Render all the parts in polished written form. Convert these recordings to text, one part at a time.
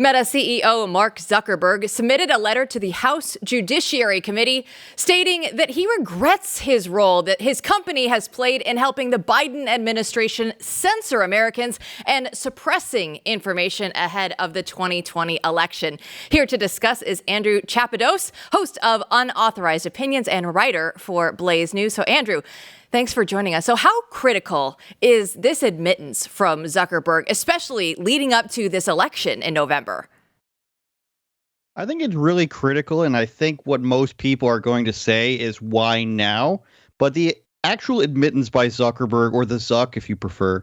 Meta CEO Mark Zuckerberg submitted a letter to the House Judiciary Committee stating that he regrets his role that his company has played in helping the Biden administration censor Americans and suppressing information ahead of the 2020 election. Here to discuss is Andrew Chapados, host of Unauthorized Opinions and writer for Blaze News. So, Andrew, thanks for joining us. So how critical is this admittance from Zuckerberg, especially leading up to this election in November? I think it's really critical, and I think what most people are going to say is why now? But the actual admittance by Zuckerberg, or the Zuck if you prefer,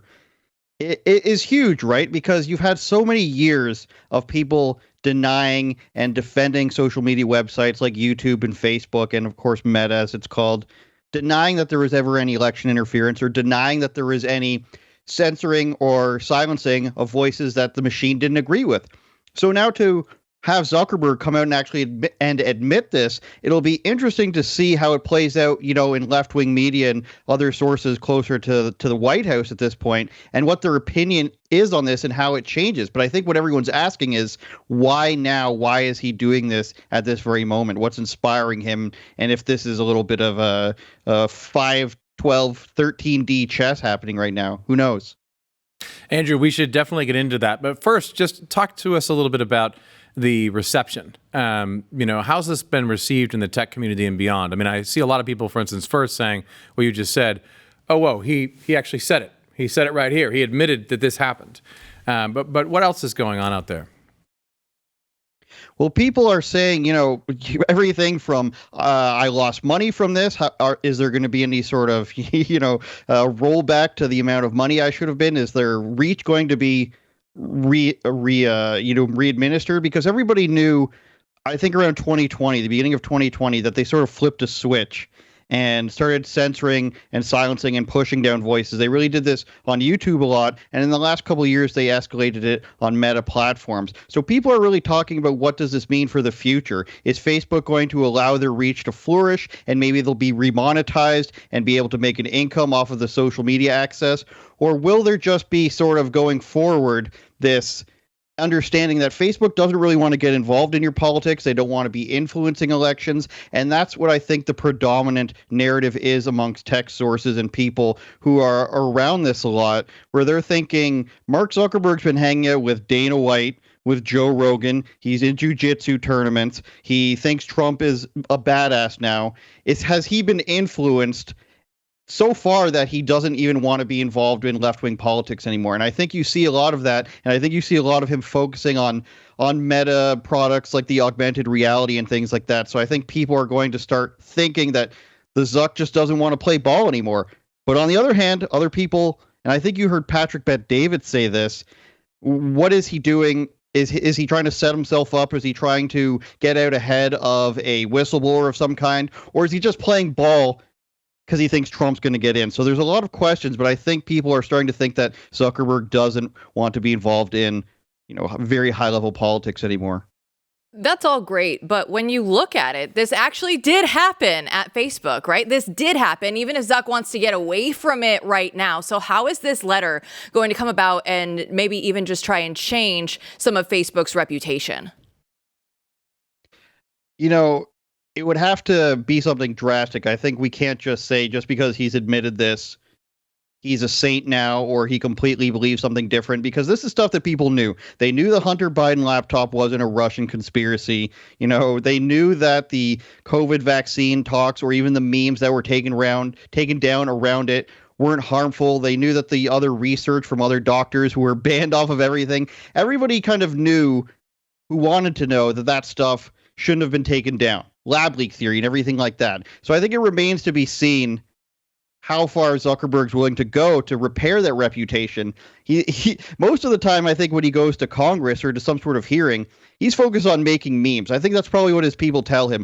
it is huge, right? Because you've had so many years of people denying and defending social media websites like YouTube and Facebook, and of course Meta, as it's called, denying that there was ever any election interference or denying that there was any censoring or silencing of voices that the machine didn't agree with. So now to have Zuckerberg come out and actually admit this, it'll be interesting to see how it plays out, in left-wing media and other sources closer to the White House at this point, and what their opinion is on this and how it changes. But I think what everyone's asking is, why now? Why is he doing this at this very moment? What's inspiring him? And if this is a little bit of a 5, 12, 13D chess happening right now, who knows? Andrew, we should definitely get into that. But first, just talk to us a little bit about the reception. How's this been received in the tech community and beyond? I mean, I see a lot of people, for instance, first saying what you just said, oh, whoa, he actually said it. He said it right here. He admitted that this happened. But what else is going on out there? Well, people are saying, everything from I lost money from this. Is there going to be any sort of, rollback to the amount of money I should have been? Is their reach going to be readministered? Because everybody knew, I think around 2020, the beginning of 2020, that they sort of flipped a switch and started censoring and silencing and pushing down voices. They really did this on YouTube a lot, and in the last couple of years, they escalated it on Meta platforms. So people are really talking about, what does this mean for the future? Is Facebook going to allow their reach to flourish, and maybe they'll be remonetized and be able to make an income off of the social media access? Or will there just be sort of going forward this understanding that Facebook doesn't really want to get involved in your politics. They don't want to be influencing elections. And that's what I think the predominant narrative is amongst tech sources and people who are around this a lot, where they're thinking Mark Zuckerberg's been hanging out with Dana White, with Joe Rogan. He's in jiu-jitsu tournaments. He thinks Trump is a badass now. Has he been influenced so far that he doesn't even want to be involved in left-wing politics anymore? And I think you see a lot of that, and I think you see a lot of him focusing on Meta products like the augmented reality and things like that. So I think people are going to start thinking that the Zuck just doesn't want to play ball anymore. But on the other hand, other people, and I think you heard Patrick Bet-David say this, what is he doing? Is he trying to set himself up? Is he trying to get out ahead of a whistleblower of some kind? Or is he just playing ball because he thinks Trump's going to get in? So there's a lot of questions, but I think people are starting to think that Zuckerberg doesn't want to be involved in, very high-level politics anymore. That's all great, but when you look at it, this actually did happen at Facebook, right? This did happen, even if Zuck wants to get away from it right now. So how is this letter going to come about and maybe even just try and change some of Facebook's reputation? It would have to be something drastic. I think we can't just say, just because he's admitted this, he's a saint now, or he completely believes something different, because this is stuff that people knew. They knew the Hunter Biden laptop wasn't a Russian conspiracy. They knew that the COVID vaccine talks, or even the memes that were taken down around it, weren't harmful. They knew that the other research from other doctors who were banned off of everything, everybody kind of knew, who wanted to know, that stuff shouldn't have been taken down. Lab leak theory and everything like that. So I think it remains to be seen how far Zuckerberg's willing to go to repair that reputation. He most of the time, I think when he goes to Congress or to some sort of hearing, he's focused on making memes. I think that's probably what his people tell him.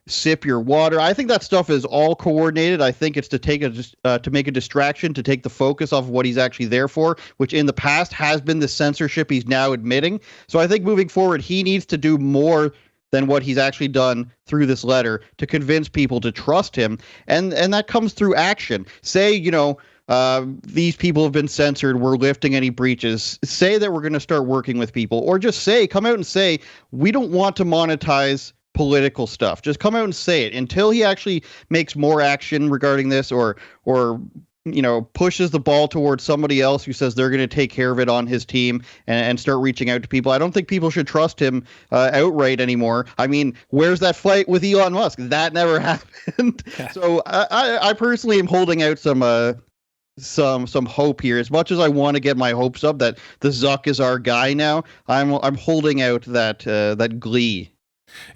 Sip your water. I think that stuff is all coordinated. I think it's to make a distraction, to take the focus off of what he's actually there for, which in the past has been the censorship he's now admitting. So I think moving forward, he needs to do more than what he's actually done through this letter to convince people to trust him. And that comes through action. Say, these people have been censored, we're lifting any breaches, say that we're going to start working with people, or just come out and say, we don't want to monetize political stuff. Just come out and say it until he actually makes more action regarding this, or pushes the ball towards somebody else who says they're going to take care of it on his team and start reaching out to people. I don't think people should trust him outright anymore. I mean, where's that fight with Elon Musk? That never happened. So I personally am holding out some hope here. As much as I want to get my hopes up that the Zuck is our guy now, I'm holding out that glee.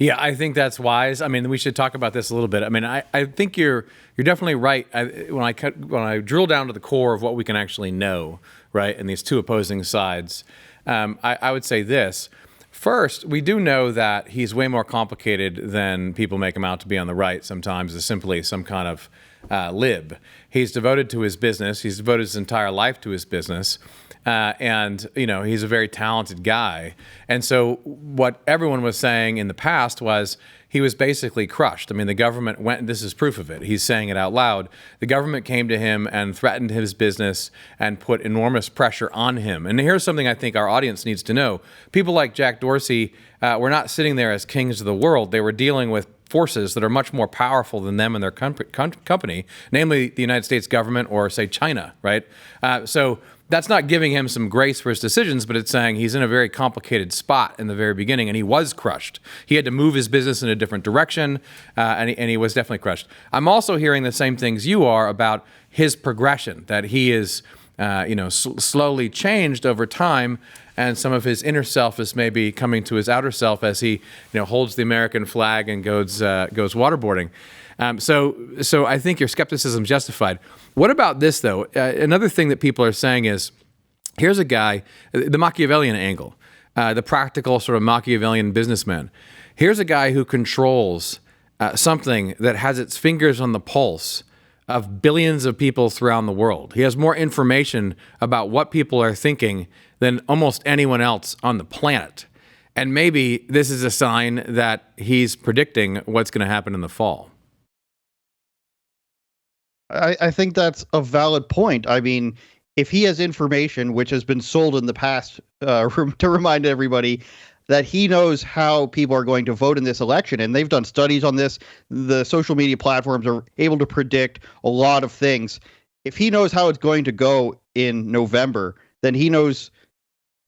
Yeah, I think that's wise. I mean, we should talk about this a little bit. I mean, I think you're definitely right. When I drill down to the core of what we can actually know, right, and these two opposing sides, I would say this. First, we do know that he's way more complicated than people make him out to be on the right sometimes, as simply some kind of lib. He's devoted to his business. He's devoted his entire life to his business. And he's a very talented guy. And so what everyone was saying in the past was he was basically crushed. I mean, the government went, this is proof of it. He's saying it out loud. The government came to him and threatened his business and put enormous pressure on him. And here's something I think our audience needs to know. People like Jack Dorsey were not sitting there as kings of the world. They were dealing with forces that are much more powerful than them and their company, namely the United States government or, say, China, right? So that's not giving him some grace for his decisions, but it's saying he's in a very complicated spot in the very beginning, and he was crushed. He had to move his business in a different direction, and he was definitely crushed. I'm also hearing the same things you are about his progression, that he is slowly changed over time, and some of his inner self is maybe coming to his outer self as he holds the American flag and goes waterboarding. So I think your skepticism is justified. What about this, though? Another thing that people are saying is, here's a guy, the Machiavellian angle, the practical sort of Machiavellian businessman. Here's a guy who controls something that has its fingers on the pulse of billions of people throughout the world. He has more information about what people are thinking than almost anyone else on the planet. And maybe this is a sign that he's predicting what's going to happen in the fall. I think that's a valid point. I mean, if he has information which has been sold in the past, to remind everybody that he knows how people are going to vote in this election, and they've done studies on this, the social media platforms are able to predict a lot of things. If he knows how it's going to go in November, then he knows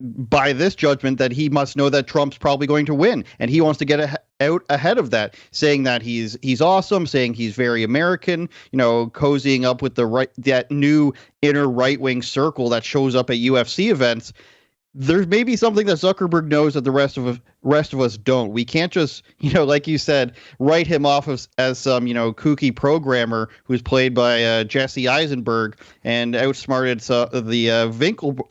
by this judgment that he must know that Trump's probably going to win, and he wants to get out ahead of that, saying that he's awesome, saying he's very American, cozying up with that new inner right-wing circle that shows up at UFC events. There's maybe something that Zuckerberg knows that the rest of us don't. We can't just, like you said, write him off as some, kooky programmer who's played by Jesse Eisenberg and outsmarted the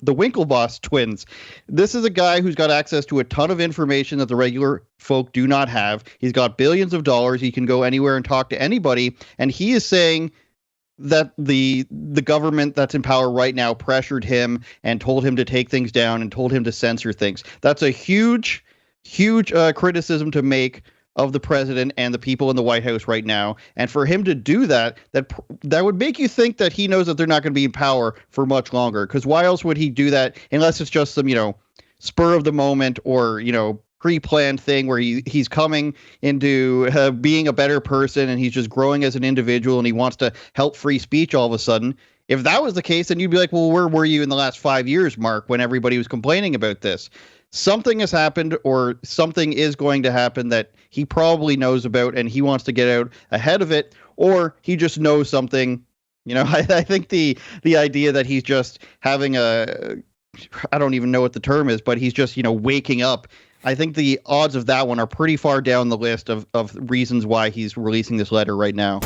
Winklevoss twins. This is a guy who's got access to a ton of information that the regular folk do not have. He's got billions of dollars. He can go anywhere and talk to anybody. And he is saying that the government that's in power right now pressured him and told him to take things down and told him to censor things. That's a huge criticism to make of the president and the people in the White House right now. And for him to do that would make you think that he knows that they're not going to be in power for much longer. Because why else would he do that unless it's just some, spur of the moment or, pre-planned thing where he's coming into being a better person and he's just growing as an individual and he wants to help free speech all of a sudden. If that was the case, then you'd be like, well, where were you in the last 5 years, Mark, when everybody was complaining about this? Something has happened or something is going to happen that he probably knows about and he wants to get out ahead of it, or he just knows something. I think the idea that he's just having I don't even know what the term is, but he's just, waking up. I think the odds of that one are pretty far down the list of reasons why he's releasing this letter right now.